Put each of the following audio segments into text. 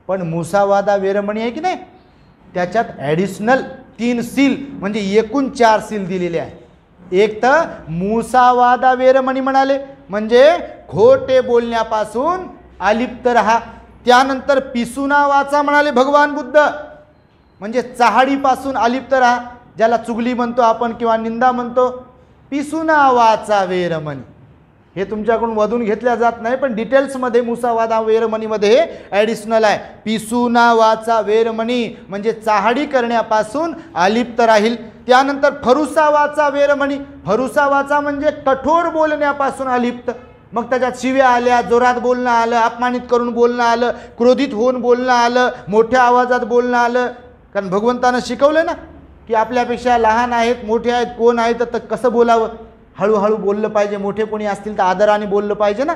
पण मुसावादा वेरमणी आहे की नाही, त्याच्यात ॲडिशनल 3 सील म्हणजे एकूण 4 सील दिलेले आहे. एक तर मुसावादा वेरमणी म्हणाले म्हणजे खोटे बोलण्यापासून अलिप्त राहा. त्यानंतर पिसुना वाचा म्हणाले भगवान बुद्ध म्हणजे चहाडीपासून अलिप्त राहा, ज्याला चुगली म्हणतो आपण किंवा निंदा म्हणतो. पिसुना वाचा वेरमणी हे तुमच्याकडून वधून घेतल्या जात नाही, पण डिटेल्समध्ये मुसावादा वेरमणीमध्ये हे ॲडिशनल आहे. पिसुना वाचा वेरमणी म्हणजे चहाडी करण्यापासून अलिप्त राहील. त्यानंतर फरुसा वाचा वेरमणी, फरुसा वाचा म्हणजे कठोर बोलण्यापासून अलिप्त. मग त्याच्यात शिव्या आल्या, जोरात बोलणं आलं, अपमानित करून बोलणं आलं, क्रोधित होऊन बोलणं आलं, मोठ्या आवाजात बोलणं आलं. कारण भगवंतानं शिकवलं ना की आपल्यापेक्षा लहान आहेत, मोठे आहेत, कोण आहेत तर कसं बोलावं, हळूहळू बोललं पाहिजे. मोठे कोणी असतील तर आदराने बोललं पाहिजे ना.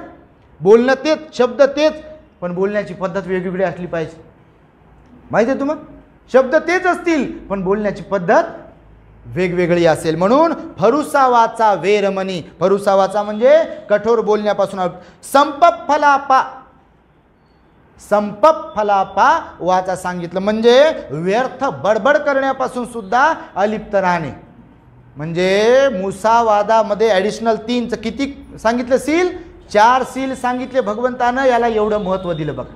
बोलणं तेच, शब्द तेच, पण बोलण्याची पद्धत वेगवेगळी असली पाहिजे. माहिती आहे तुम्हाला, शब्द तेच असतील पण बोलण्याची पद्धत वेगवेगळी असेल. म्हणून फरुसावाचा वेरमणी, फरुसावाचा म्हणजे कठोर बोलण्यापासून. संपफलापा, संपफलापा वाचा सांगितलं म्हणजे व्यर्थ बडबड करण्यापासून सुद्धा अलिप्त राहणे. म्हणजे मुसावादामध्ये ॲडिशनल 3 किती सांगितलं सील, 4 सील सांगितले भगवंतानं. याला एवढं महत्त्व दिलं बघा.